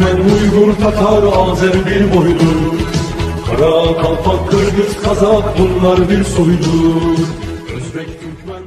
Türkmen, Uygur, Tatar, Azer bir boydur. Kara, Kalpak, Kırgız, Kazak bunlar bir soydur. Özbek, Türkmen.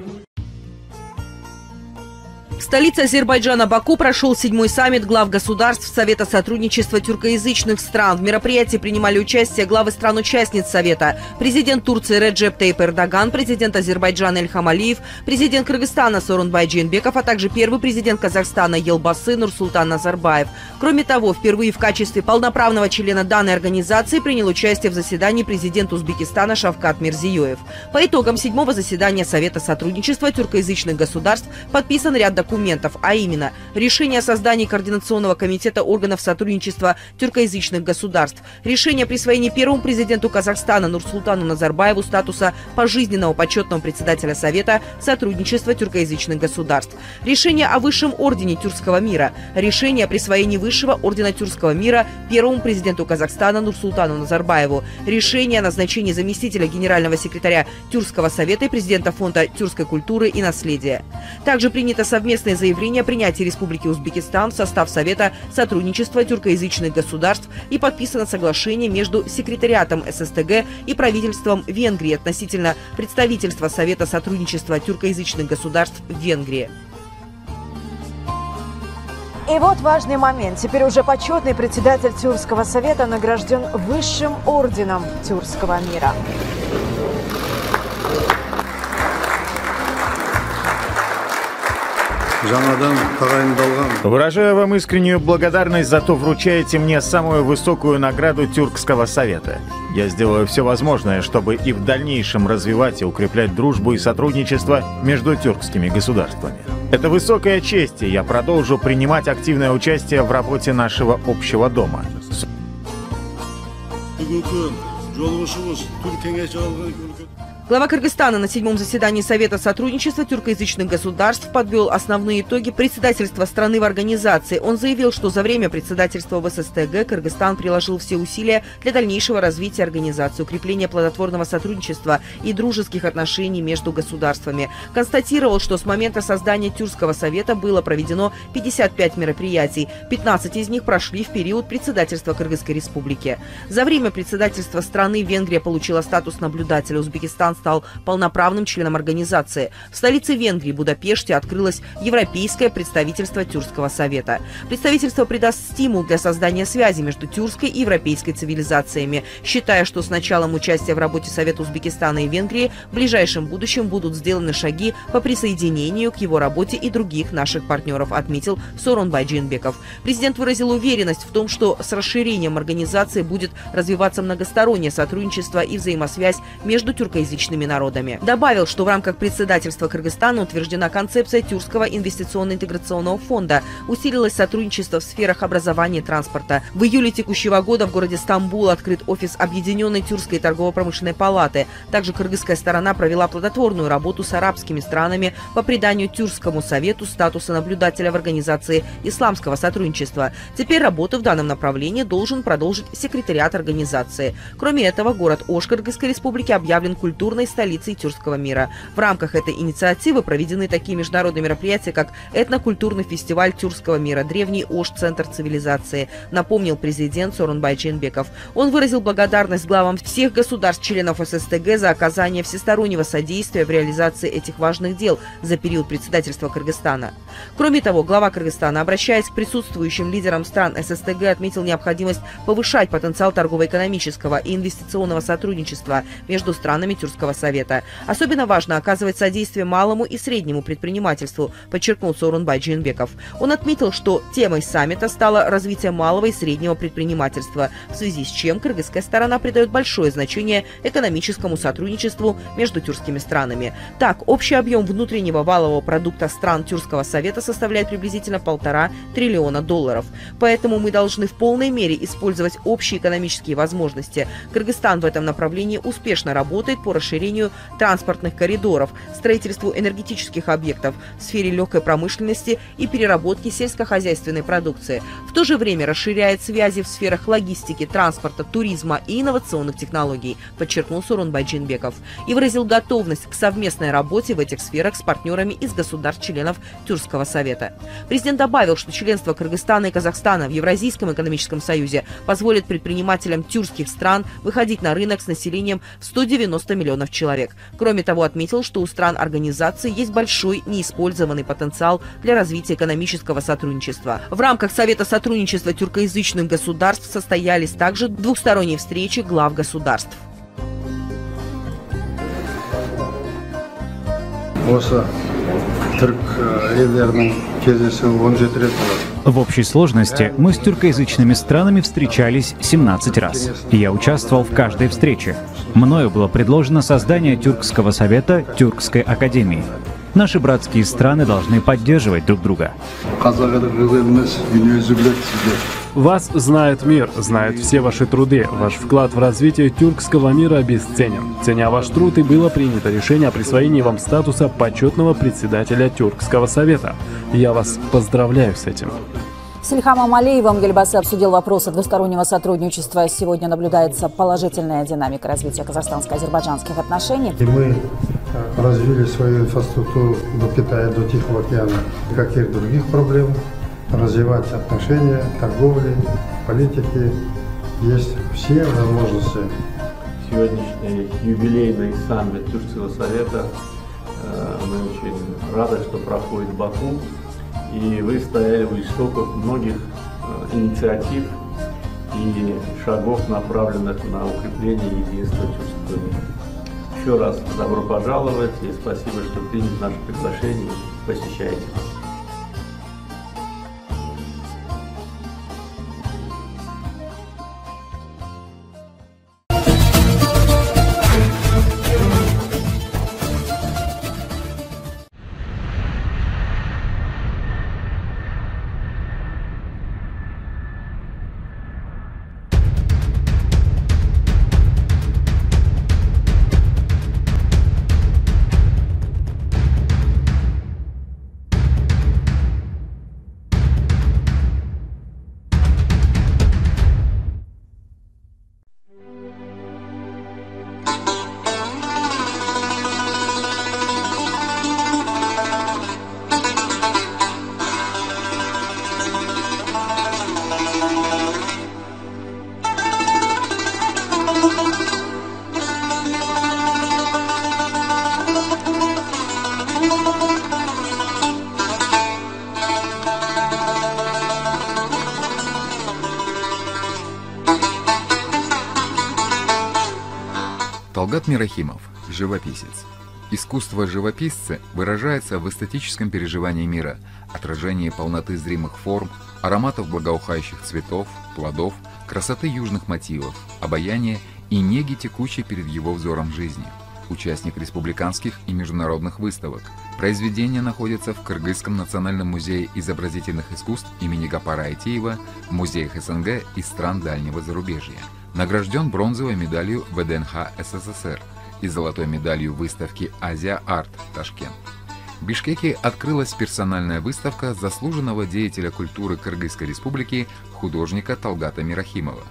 В столице Азербайджана Баку прошел 7-й саммит глав государств Совета сотрудничества тюркоязычных стран. В мероприятии принимали участие главы стран-участниц Совета: президент Турции Реджеп Тайип Эрдоган, президент Азербайджана Ильхам Алиев, президент Кыргызстана Сооронбай Жээнбеков, а также первый президент Казахстана Елбасы Нурсултан Назарбаев. Кроме того, впервые в качестве полноправного члена данной организации принял участие в заседании президент Узбекистана Шавкат Мирзиёев. По итогам 7-го заседания Совета сотрудничества тюркоязычных государств подписан ряд документов, а именно решение о создании Координационного комитета органов сотрудничества тюркоязычных государств, решение о присвоении первому президенту Казахстана Нурсултану Назарбаеву статуса пожизненного почетного председателя Совета сотрудничества тюркоязычных государств, решение о высшем ордене Тюркского мира, решение о присвоении высшего ордена Тюркского мира первому президенту Казахстана Нурсултану Назарбаеву, решение о назначении заместителя генерального секретаря Тюркского совета и президента фонда тюркской культуры и наследия. Также принято совместное заявление о принятии Республики Узбекистан в состав Совета сотрудничества тюркоязычных государств и подписано соглашение между секретариатом ССТГ и правительством Венгрии относительно представительства Совета сотрудничества тюркоязычных государств в Венгрии. И вот важный момент. Теперь уже почетный председатель Тюркского совета награжден высшим орденом Тюркского мира. Выражаю вам искреннюю благодарность за то, вручаете мне самую высокую награду Тюркского совета. Я сделаю все возможное, чтобы и в дальнейшем развивать и укреплять дружбу и сотрудничество между тюркскими государствами. Это высокая честь, и я продолжу принимать активное участие в работе нашего общего дома. Глава Кыргызстана на 7-м заседании Совета сотрудничества тюркоязычных государств подвел основные итоги председательства страны в организации. Он заявил, что за время председательства в ССТГ Кыргызстан приложил все усилия для дальнейшего развития организации, укрепления плодотворного сотрудничества и дружеских отношений между государствами. Констатировал, что с момента создания Тюркского совета было проведено 55 мероприятий. 15 из них прошли в период председательства Кыргызской республики. За время председательства страны Венгрия получила статус наблюдателя. Узбекистан стал полноправным членом организации. В столице Венгрии, Будапеште, открылось европейское представительство Тюркского совета. Представительство придаст стимул для создания связи между тюркской и европейской цивилизациями, считая, что с началом участия в работе Совета Узбекистана и Венгрии в ближайшем будущем будут сделаны шаги по присоединению к его работе и других наших партнеров, отметил Сооронбай Жээнбеков. Президент выразил уверенность в том, что с расширением организации будет развиваться многостороннее сотрудничество и взаимосвязь между тюркоязычными народами. Добавил, что в рамках председательства Кыргызстана утверждена концепция Тюркского инвестиционно-интеграционного фонда, усилилось сотрудничество в сферах образования и транспорта. В июле текущего года в городе Стамбул открыт офис Объединенной Тюркской торгово-промышленной палаты. Также кыргызская сторона провела плодотворную работу с арабскими странами по приданию Тюркскому совету статуса наблюдателя в организации исламского сотрудничества. Теперь работу в данном направлении должен продолжить секретариат организации. Кроме этого, город Ош Кыргызской республики объявлен культурной столицей Тюркского мира. В рамках этой инициативы проведены такие международные мероприятия, как этнокультурный фестиваль Тюркского мира, древний Ош – центр цивилизации, напомнил президент Сооронбай Жээнбеков. Он выразил благодарность главам всех государств-членов ССТГ за оказание всестороннего содействия в реализации этих важных дел за период председательства Кыргызстана. Кроме того, глава Кыргызстана, обращаясь к присутствующим лидерам стран ССТГ, отметил необходимость повышать потенциал торгово-экономического и инвестиционного сотрудничества между странами Тюркского совета. Особенно важно оказывать содействие малому и среднему предпринимательству, подчеркнул Сооронбай Жээнбеков. Он отметил, что темой саммита стало развитие малого и среднего предпринимательства, в связи с чем кыргызская сторона придает большое значение экономическому сотрудничеству между тюркскими странами. Так, общий объем внутреннего валового продукта стран Тюркского совета составляет приблизительно $1,5 триллиона. Поэтому мы должны в полной мере использовать общие экономические возможности. Кыргызстан в этом направлении успешно работает по расширению расширению транспортных коридоров, строительству энергетических объектов в сфере легкой промышленности и переработки сельскохозяйственной продукции. В то же время расширяет связи в сферах логистики, транспорта, туризма и инновационных технологий, подчеркнул Сооронбай Жээнбеков, и выразил готовность к совместной работе в этих сферах с партнерами из государств-членов Тюркского совета. Президент добавил, что членство Кыргызстана и Казахстана в Евразийском экономическом союзе позволит предпринимателям тюркских стран выходить на рынок с населением в 190 миллионов человек. Кроме того, отметил, что у стран организации есть большой неиспользованный потенциал для развития экономического сотрудничества. В рамках Совета сотрудничества тюркоязычных государств состоялись также двухсторонние встречи глав государств. В общей сложности мы с тюркоязычными странами встречались 17 раз, и я участвовал в каждой встрече. Мною было предложено создание Тюркского совета Тюркской академии. Наши братские страны должны поддерживать друг друга. Вас знает мир, знает все ваши труды. Ваш вклад в развитие тюркского мира обесценен. Ценя ваш труд, и было принято решение о присвоении вам статуса почетного председателя Тюркского совета. Я вас поздравляю с этим. С Ильхамом Алиевым Елбасы обсудил вопросы двустороннего сотрудничества. Сегодня наблюдается положительная динамика развития казахстанско-азербайджанских отношений. И мы развили свою инфраструктуру до Китая, до Тихого океана. Никаких других проблем. Развивать отношения, торговли, политики. Есть все возможности. Сегодняшний юбилейный саммит Тюркского совета. Мы очень рады, что проходит в Баку. И вы стояли у истоков многих инициатив и шагов, направленных на укрепление единства тюркского мира. Еще раз добро пожаловать и спасибо, что приняли наше приглашение и посещаете. Талгат Мирахимов – живописец. Искусство живописца выражается в эстетическом переживании мира, отражении полноты зримых форм, ароматов благоухающих цветов, плодов, красоты южных мотивов, обаяния и неги, текущей перед его взором жизни. Участник республиканских и международных выставок. Произведения находятся в Кыргызском национальном музее изобразительных искусств имени Гапара Айтеева, в музеях СНГ и стран дальнего зарубежья. Награжден бронзовой медалью ВДНХ СССР и золотой медалью выставки «Азия-Арт» Ташкент. В Бишкеке открылась персональная выставка заслуженного деятеля культуры Кыргызской республики художника Талгата Мирахимова.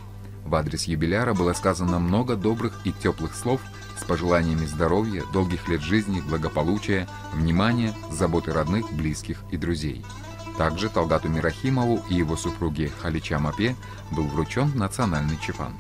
В адрес юбиляра было сказано много добрых и теплых слов с пожеланиями здоровья, долгих лет жизни, благополучия, внимания, заботы родных, близких и друзей. Также Талгату Мирахимову и его супруге Халича Мапе был вручен национальный чепан.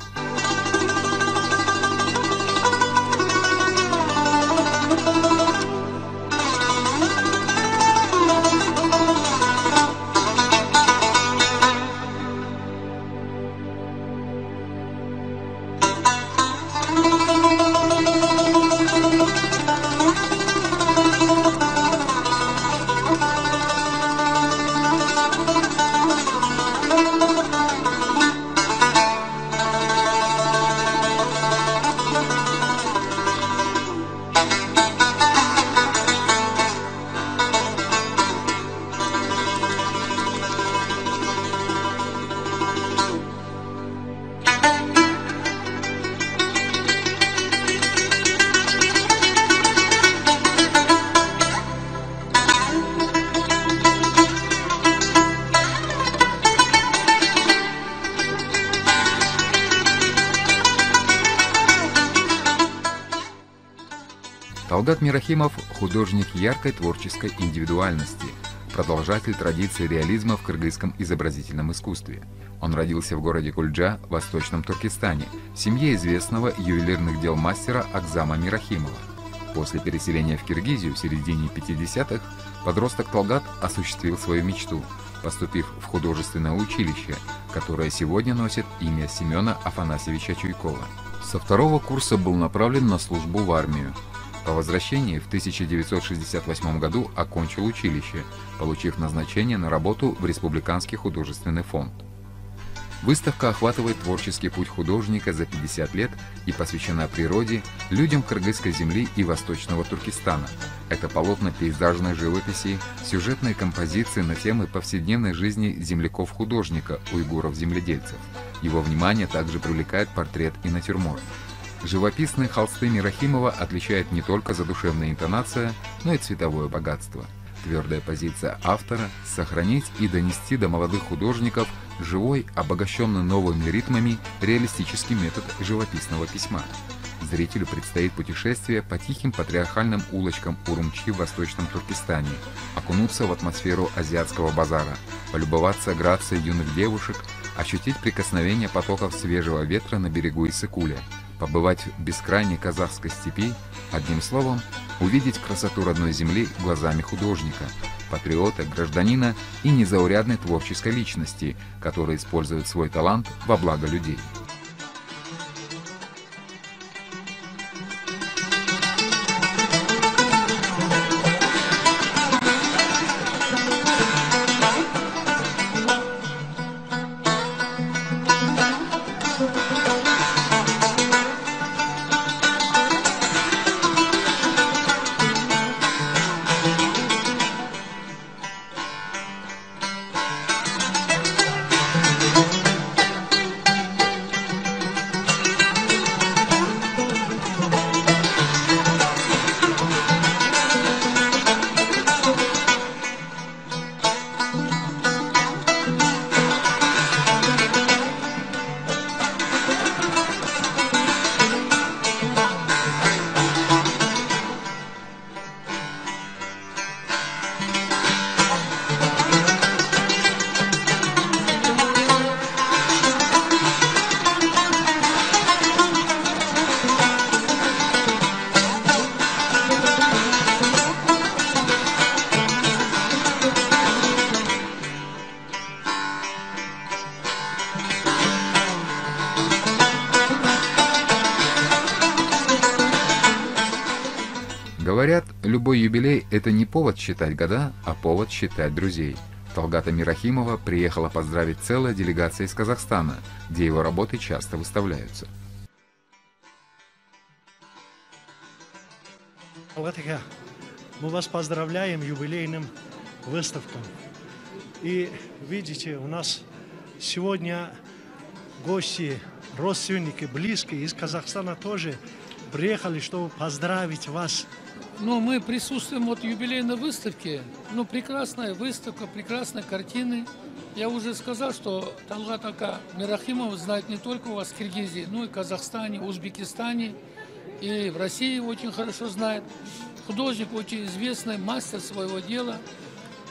Талгат Мирахимов – художник яркой творческой индивидуальности, продолжатель традиции реализма в кыргызском изобразительном искусстве. Он родился в городе Кульджа, в Восточном Туркестане, в семье известного ювелирных дел мастера Акзама Мирахимова. После переселения в Киргизию в середине 50-х подросток Талгат осуществил свою мечту, поступив в художественное училище, которое сегодня носит имя Семена Афанасьевича Чуйкова. Со второго курса был направлен на службу в армию. По возвращении в 1968 году окончил училище, получив назначение на работу в Республиканский художественный фонд. Выставка охватывает творческий путь художника за 50 лет и посвящена природе, людям кыргызской земли и Восточного Туркестана. Это полотна пейзажной живописи, сюжетные композиции на темы повседневной жизни земляков-художника, уйгуров-земледельцев. Его внимание также привлекает портрет и натюрморт. Живописные холсты Мирахимова отличают не только задушевная интонация, но и цветовое богатство. Твердая позиция автора – сохранить и донести до молодых художников живой, обогащенный новыми ритмами, реалистический метод живописного письма. Зрителю предстоит путешествие по тихим патриархальным улочкам Урумчи в Восточном Туркестане, окунуться в атмосферу азиатского базара, полюбоваться грацией юных девушек, ощутить прикосновение потоков свежего ветра на берегу Иссык-Куля, побывать в бескрайней казахской степи, одним словом, увидеть красоту родной земли глазами художника, патриота, гражданина и незаурядной творческой личности, который использует свой талант во благо людей. Говорят, любой юбилей – это не повод считать года, а повод считать друзей. Талгата Мирахимова приехала поздравить целая делегация из Казахстана, где его работы часто выставляются. Талгат, мы вас поздравляем с юбилейным выставкой. И видите, у нас сегодня гости, родственники, близкие из Казахстана тоже приехали, чтобы поздравить вас. Ну, мы присутствуем вот в юбилейной выставке. Ну, прекрасная выставка, прекрасные картины. Я уже сказал, что Талгат Мирахимов знает не только у вас в Киргизии, но и в Казахстане, Узбекистане. И в России очень хорошо знает. Художник очень известный, мастер своего дела.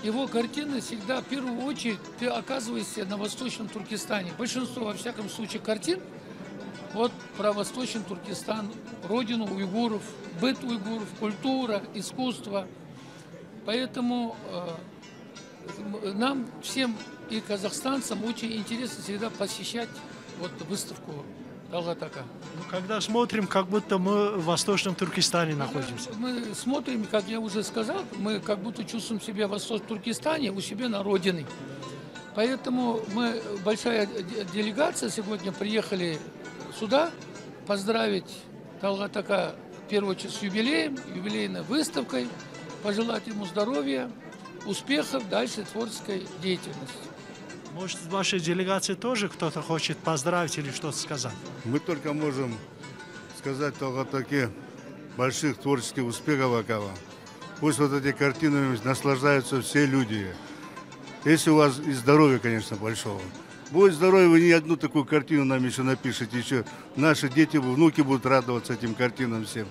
Его картины всегда, в первую очередь, ты оказываешься на Восточном Туркестане. Большинство, во всяком случае, картин вот про Восточный Туркестан, родину уйгуров, быт уйгуров, культура, искусство. Поэтому нам всем и казахстанцам очень интересно всегда посещать вот выставку Талгата. Ну, когда смотрим, как будто мы в Восточном Туркестане находимся. Мы смотрим, как я уже сказал, мы как будто чувствуем себя в Восточном Туркестане, у себя на родине. Поэтому мы, большая делегация, сегодня приехали сюда поздравить Талгата в первую очередь с юбилеем, юбилейной выставкой, пожелать ему здоровья, успехов, дальше творческой деятельности. Может, в вашей делегации тоже кто-то хочет поздравить или что-то сказать? Мы только можем сказать Талгатаке больших творческих успехов Акава. Пусть вот эти картинами наслаждаются все люди. Если у вас и здоровья, конечно, большого. Будет здоровье, вы не одну такую картину нам еще напишите. Еще наши дети, внуки будут радоваться этим картинам всем.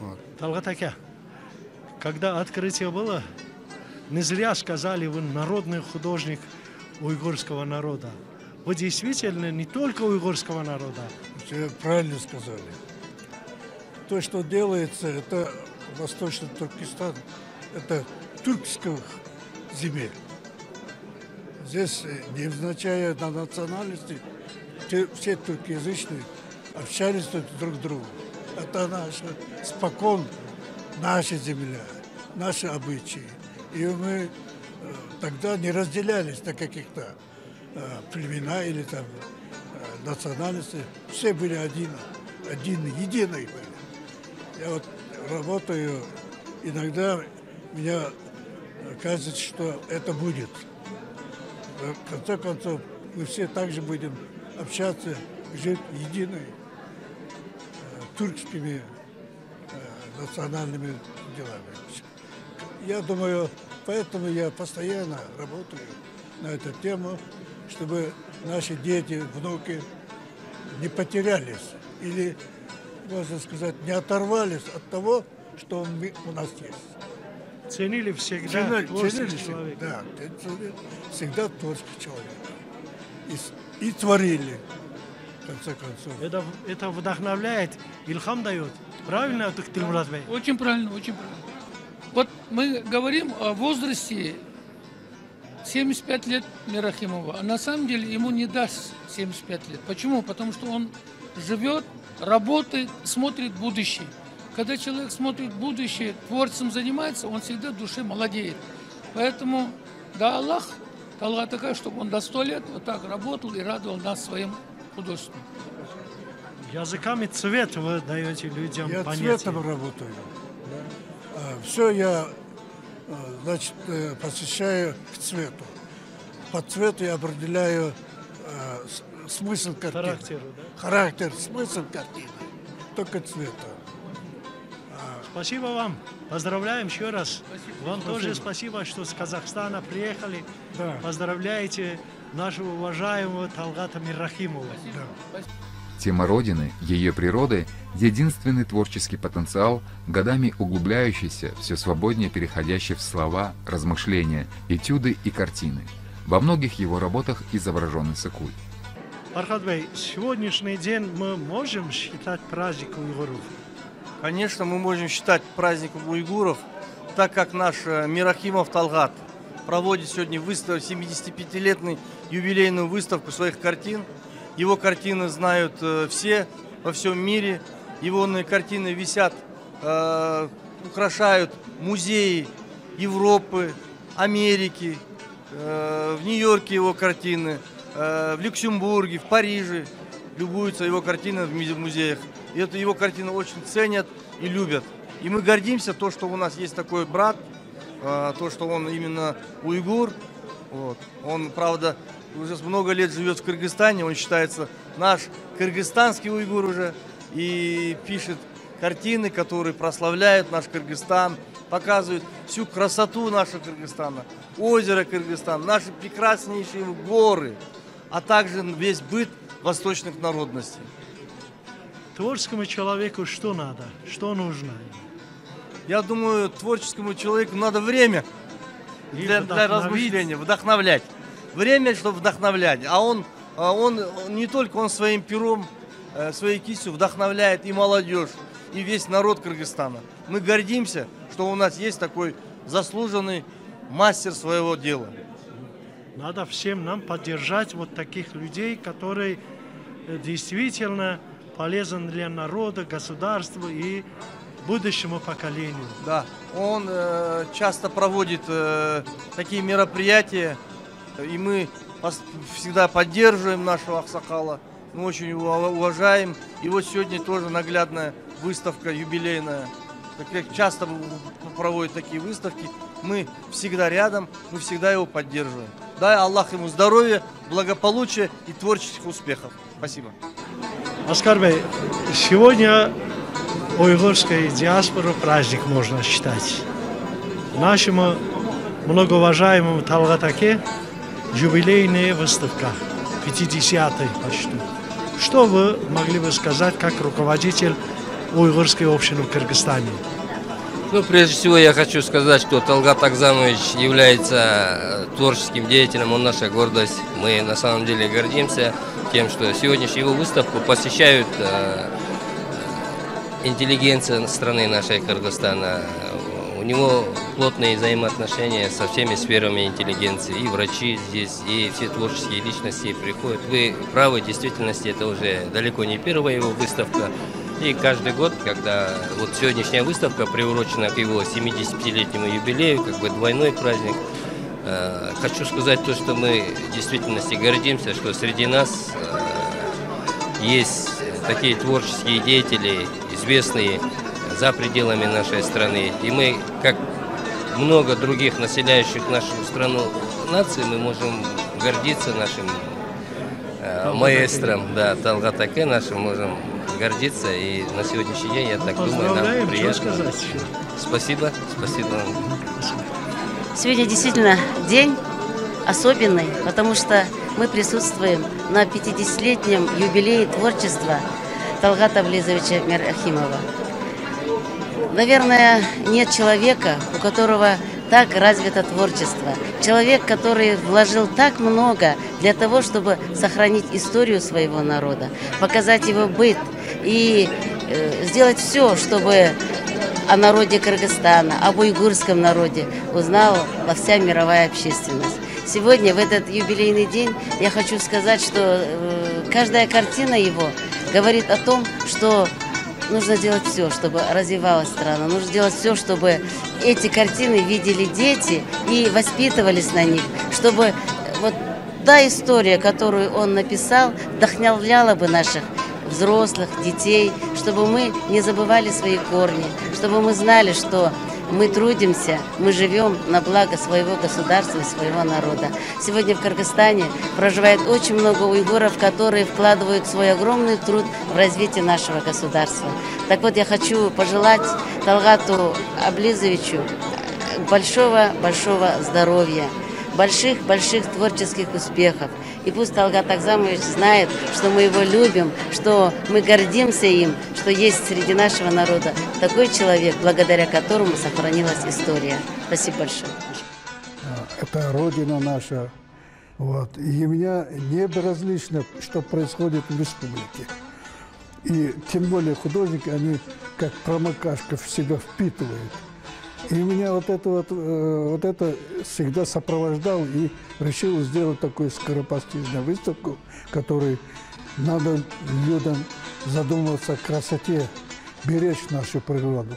Вот. Талгат ака, когда открытие было, не зря сказали, вы народный художник уйгурского народа. Вы действительно не только уйгурского народа. Все правильно сказали. То, что делается, это Восточный Туркестан, это тюркских земель. Здесь, невзначай на национальности, все туркоязычные общались друг с другом. Это спокон наша земля, наши обычаи. И мы тогда не разделялись на каких-то племена или там национальности. Все были единые были. Я вот работаю, иногда мне кажется, что это будет. В конце концов, мы все также будем общаться, жить единой тюркскими национальными делами. Я думаю, поэтому я постоянно работаю на эту тему, чтобы наши дети, внуки не потерялись или, можно сказать, не оторвались от того, что у нас есть. Ценили всегда творческий человек. Да, всегда творческий человек. И творили, в конце концов. Это вдохновляет, илхам дает. Правильно, Тилмурат бей? Очень правильно, очень правильно. Вот мы говорим о возрасте 75 лет Мирахимова, а на самом деле ему не даст 75 лет. Почему? Потому что он живет, работает, смотрит будущее. Когда человек смотрит будущее, творчеством занимается, он всегда в душе молодеет. Поэтому, да, Аллах, Талгат такая, чтобы он до 100 лет вот так работал и радовал нас своим художеством. Языками цвет вы даете людям я понятие. Я цветом работаю. Все я, значит, посвящаю к цвету. По цвету я определяю смысл картины. Характеру, да? Характер, смысл картины. Только цвета. Спасибо вам. Поздравляем еще раз. Спасибо. Вам тоже спасибо, что с Казахстана приехали. Да. Поздравляете нашего уважаемого Талгата Миррахимова. Да. Тема Родины, ее природы – единственный творческий потенциал, годами углубляющийся, все свободнее переходящий в слова, размышления, этюды и картины. Во многих его работах изображен Иссык-Куль. Фархад бей, сегодняшний день мы можем считать праздником уйгуров? Конечно, мы можем считать праздником уйгуров, так как наш Миррахимов Талгат проводит сегодня 75-летную юбилейную выставку своих картин. Его картины знают все во всем мире. Его картины висят, украшают музеи Европы, Америки, в Нью-Йорке его картины, в Люксембурге, в Париже. Любуются его картины в музеях. И это его картины очень ценят и любят. И мы гордимся, то, что у нас есть такой брат, то, что он именно уйгур. Вот. Он, правда, уже много лет живет в Кыргызстане, он считается наш кыргызстанский уйгур уже. И пишет картины, которые прославляют наш Кыргызстан, показывают всю красоту нашего Кыргызстана, озеро Кыргызстан, наши прекраснейшие горы, а также весь быт восточных народностей. Творческому человеку что надо? Что нужно? Я думаю, творческому человеку надо время для размышления, вдохновлять. Время, чтобы вдохновлять. А он не только он своим пером, своей кистью вдохновляет и молодежь, и весь народ Кыргызстана. Мы гордимся, что у нас есть такой заслуженный мастер своего дела. Надо всем нам поддержать вот таких людей, которые действительно полезен для народа, государства и будущему поколению. Да, он часто проводит такие мероприятия, и мы всегда поддерживаем нашего Аксакала, мы очень его уважаем. И вот сегодня тоже наглядная выставка юбилейная. Так как часто проводят такие выставки, мы всегда рядом, мы всегда его поддерживаем. Дай Аллах ему здоровья, благополучия и творческих успехов. Спасибо. Оскар бей, сегодня уйгурская диаспора праздник можно считать. Нашему многоуважаемому Талгатаке юбилейная выставка, 50-й почти. Что вы могли бы сказать как руководитель уйгурской общины в Кыргызстане? Ну, прежде всего, я хочу сказать, что Талгат Агзамович является творческим деятелем, он наша гордость. Мы на самом деле гордимся тем, что сегодняшнюю его выставку посещают интеллигенция страны нашей Кыргызстана. У него плотные взаимоотношения со всеми сферами интеллигенции. И врачи здесь, и все творческие личности приходят. Вы правы, в действительности это уже далеко не первая его выставка. И каждый год, когда вот сегодняшняя выставка приурочена к его 75-летнему юбилею, как бы двойной праздник, хочу сказать то, что мы в действительности гордимся, что среди нас есть такие творческие деятели, известные за пределами нашей страны. И мы, как много других населяющих нашу страну наций, мы можем гордиться нашим маэстром, да, Талгат Аке нашим, можем гордиться. И на сегодняшний день, я так думаю, нам приятно. Спасибо, спасибо вам. Сегодня действительно день особенный, потому что мы присутствуем на 50-летнем юбилее творчества Талгата Аблизовича Мирахимова. Наверное, нет человека, у которого так развито творчество. Человек, который вложил так много для того, чтобы сохранить историю своего народа, показать его быт и сделать все, чтобы о народе Кыргызстана, об уйгурском народе узнала вся мировая общественность. Сегодня, в этот юбилейный день, я хочу сказать, что каждая картина его говорит о том, что нужно делать все, чтобы развивалась страна. Нужно делать все, чтобы эти картины видели дети и воспитывались на них, чтобы вот та история, которую он написал, вдохновляла бы наших взрослых, детей, чтобы мы не забывали свои корни, чтобы мы знали, что мы трудимся, мы живем на благо своего государства и своего народа. Сегодня в Кыргызстане проживает очень много уйгуров, которые вкладывают свой огромный труд в развитие нашего государства. Так вот, я хочу пожелать Талгату Аблизовичу большого здоровья, больших творческих успехов. И пусть Талгат Агзамович знает, что мы его любим, что мы гордимся им, что есть среди нашего народа такой человек, благодаря которому сохранилась история. Спасибо большое. Это родина наша. Вот. И меня не безразлично, что происходит в республике. И тем более художники, они как промокашка в себя впитывают. И меня вот это всегда сопровождал и решил сделать такую скоропостижную выставку, которой надо людям задумываться о красоте, беречь нашу природу.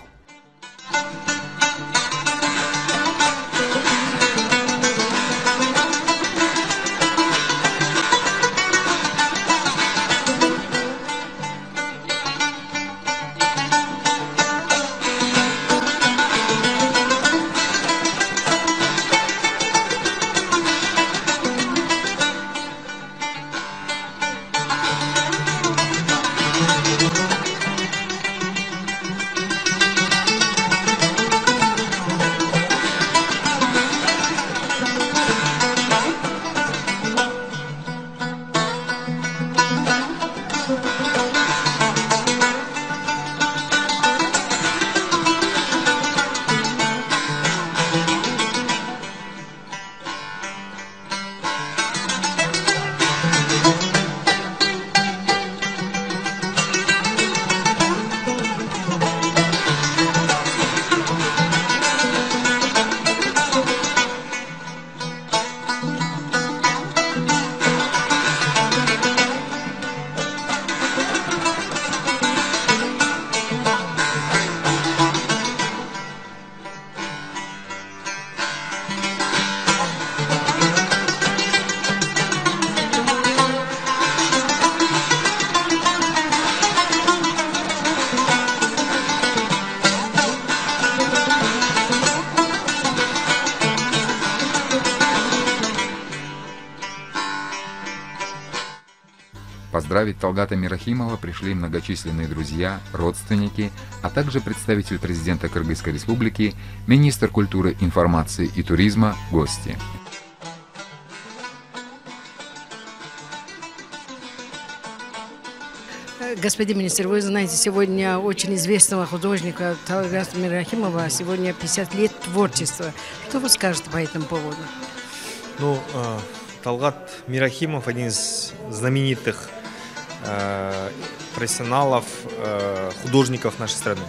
Поздравить Талгата Мирахимова пришли многочисленные друзья, родственники, а также представитель президента Кыргызской республики, министр культуры, информации и туризма, гости. Господин министр, вы знаете, сегодня очень известного художника Талгата Мирахимова, сегодня 50 лет творчества. Что вы скажете по этому поводу? Ну, Талгат Мирахимов один из знаменитых профессионалов, художников нашей страны.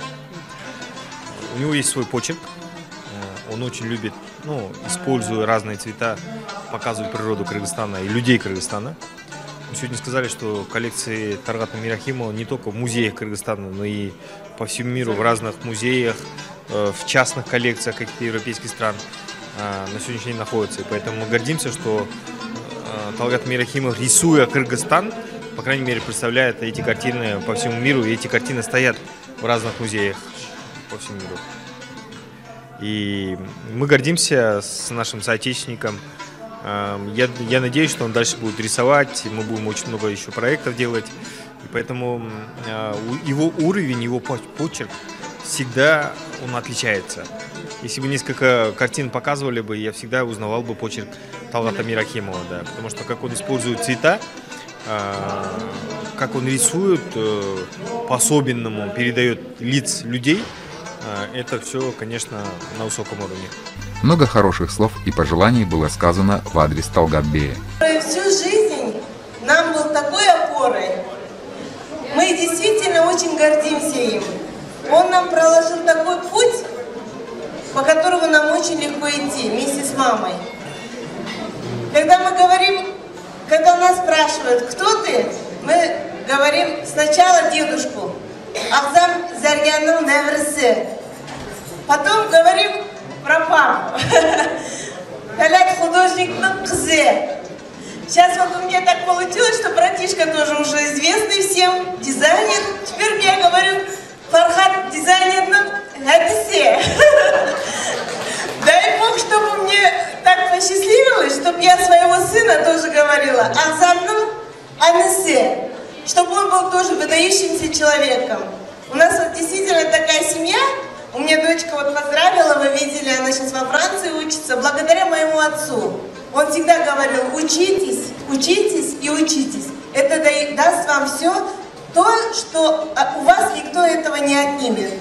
У него есть свой почерк. Он очень любит, используя разные цвета, показывать природу Кыргызстана и людей Кыргызстана. Мы сегодня сказали, что коллекции Талгата Мирахимова не только в музеях Кыргызстана, но и по всему миру, в разных музеях, в частных коллекциях каких-то европейских стран на сегодняшний день находятся. И поэтому мы гордимся, что Талгат Мирахимов, рисуя Кыргызстан, по крайней мере, представляет эти картины по всему миру, и эти картины стоят в разных музеях по всему миру. И мы гордимся с нашим соотечественником. Я надеюсь, что он дальше будет рисовать, мы будем очень много еще проектов делать. И поэтому его уровень, его почерк всегда он отличается. Если бы несколько картин показывали бы, я всегда узнавал бы почерк Талгата Мирахимова, да, потому что как он использует цвета, как он рисует, по-особенному передает лиц людей, это все, конечно, на высоком уровне. Много хороших слов и пожеланий было сказано в адрес Талгатбея. Всю жизнь нам был такой опорой. Мы действительно очень гордимся им. Он нам проложил такой путь, по которому нам очень легко идти вместе с мамой. Когда нас спрашивают, кто ты, мы говорим сначала дедушку, Ахзам Зарьянның Неврысы. Потом говорим про папу. Талгат художникның кызы. Сейчас вот у меня так получилось, что братишка тоже уже известный всем, дизайнер. Теперь я говорю, Фархат дизайнерның әдісі. Дай Бог, чтобы мне так посчастливилось, чтобы я своего сына тоже говорила Ахзамның анысы, чтобы он был тоже выдающимся человеком. У нас вот действительно такая семья. У меня дочка вот поздравила, вы видели, она сейчас во Франции учится, благодаря моему отцу. Он всегда говорил, учитесь, учитесь и учитесь. Это даст вам все то, что у вас никто этого не отнимет.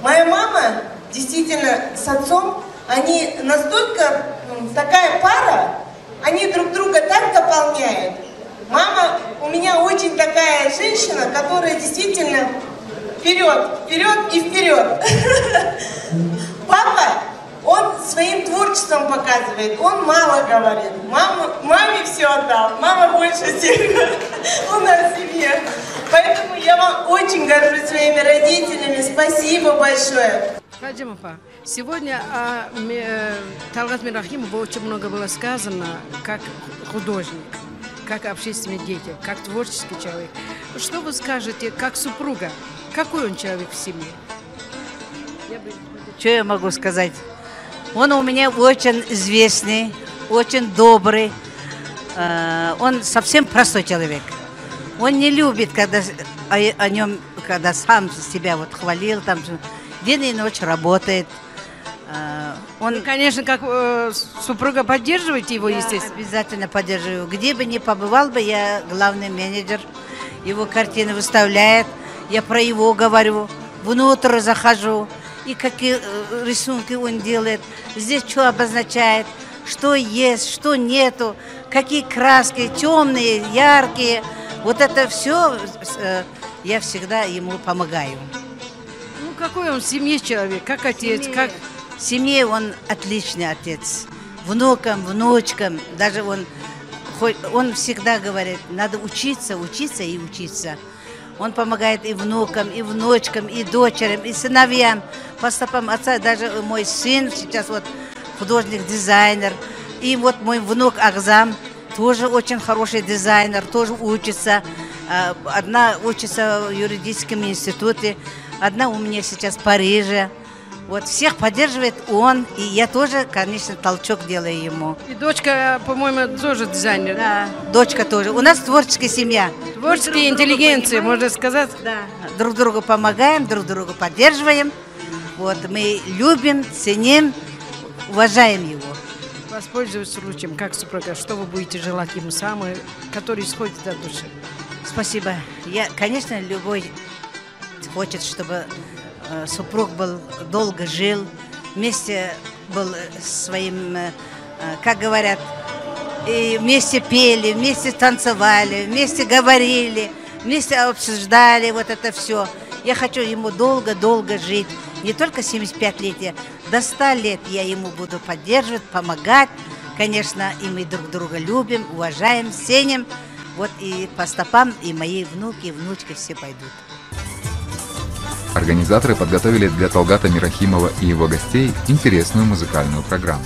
Моя мама, действительно, с отцом, они настолько, такая пара, они друг друга так дополняют. Мама у меня очень такая женщина, которая действительно вперед, вперед и вперед. Папа, он своим творчеством показывает, он мало говорит. Маме все отдал, мама больше всех у нас в семье. Поэтому я вам очень горжусь своими родителями. Спасибо большое. Фадимова, сегодня о Талгат Мирахимову очень много было сказано как художник, как общественный деятель, как творческий человек. Что вы скажете, как супруга? Какой он человек в семье? Что я могу сказать? Он у меня очень известный, очень добрый. Он совсем простой человек. Он не любит, когда о нем, когда сам себя вот хвалил, там день и ночь работает. Он, конечно, как супруга поддерживаете его, естественно? Обязательно поддерживаю. Где бы ни побывал бы, я главный менеджер. Его картины выставляет. Я про его говорю. Внутрь захожу. И какие рисунки он делает. Здесь что обозначает. Что есть, что нету. Какие краски. Темные, яркие. Вот это все я всегда ему помогаю. Ну, какой он в семье человек? Как отец? Как... В семье он отличный отец. Внукам, внучкам. Даже он всегда говорит, надо учиться, учиться и учиться. Он помогает и внукам, и внучкам, и дочерям, и сыновьям. По стопам отца, даже мой сын сейчас вот художник-дизайнер. И вот мой внук Ахзам тоже очень хороший дизайнер, тоже учится. Одна учится в юридическом институте, одна у меня сейчас в Париже. Вот всех поддерживает он, и я тоже, конечно, толчок делаю ему. И дочка, по-моему, тоже дизайнер. Да, дочка тоже. У нас творческая семья. Творческая интеллигенция, можно сказать. Да. Друг другу помогаем, друг другу поддерживаем. Вот, мы любим, ценим, уважаем его. Воспользуюсь случаем, как супруга, что вы будете желать ему самое, который исходит от души? Спасибо. Конечно, любой хочет, чтобы супруг был долго жил, вместе был своим, как говорят, и вместе пели, вместе танцевали, вместе говорили, вместе обсуждали вот это все. Я хочу ему долго-долго жить. Не только 75-летия, до 100 лет я ему буду поддерживать, помогать. Конечно, и мы друг друга любим, уважаем, ценим. Вот и по стопам и мои внуки, и внучки все пойдут. Организаторы подготовили для Талгата Мирахимова и его гостей интересную музыкальную программу.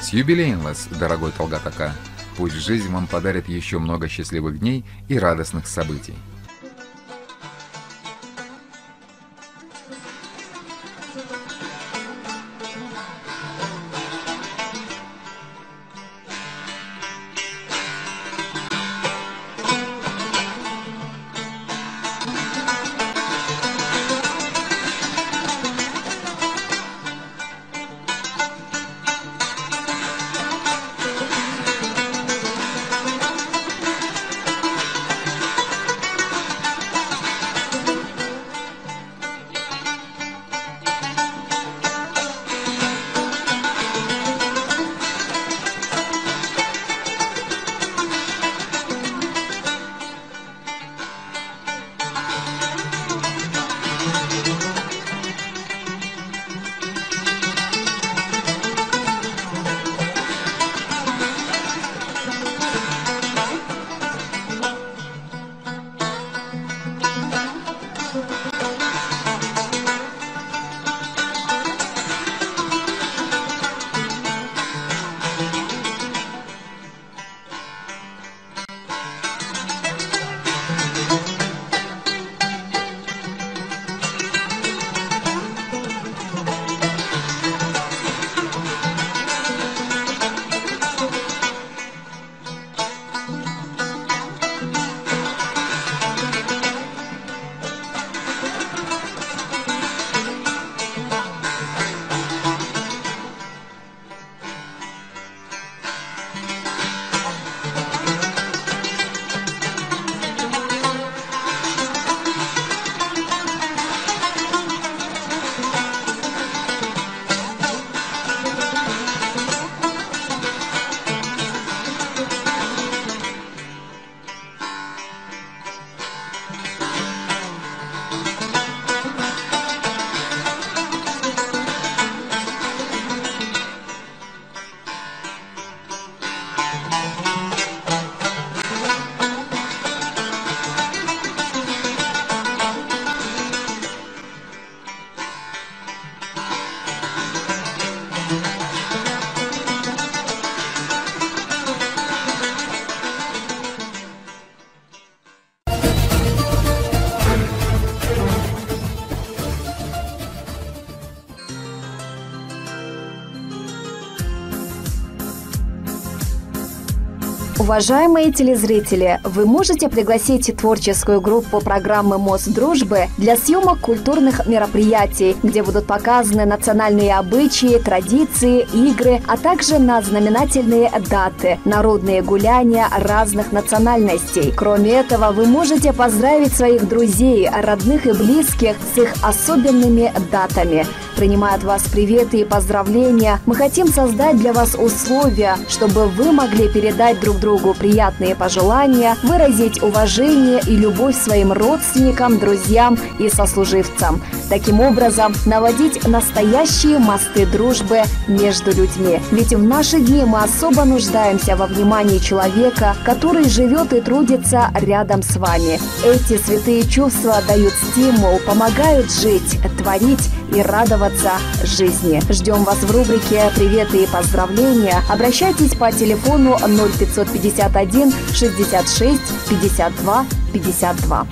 С юбилеем вас, дорогой Талгат Ака! Пусть жизнь вам подарит еще много счастливых дней и радостных событий. Уважаемые телезрители, вы можете пригласить творческую группу программы «Мост дружбы» для съемок культурных мероприятий, где будут показаны национальные обычаи, традиции, игры, а также на знаменательные даты, народные гуляния разных национальностей. Кроме этого, вы можете поздравить своих друзей, родных и близких с их особенными датами. Принимая от вас приветы и поздравления, мы хотим создать для вас условия, чтобы вы могли передать друг другу приятные пожелания, выразить уважение и любовь своим родственникам, друзьям и сослуживцам. Таким образом, наводить настоящие мосты дружбы между людьми. Ведь в наши дни мы особо нуждаемся во внимании человека, который живет и трудится рядом с вами. Эти святые чувства дают стимул, помогают жить, творить и радоваться жизни. Ждем вас в рубрике «Приветы и поздравления». Обращайтесь по телефону 0551 66 52 52.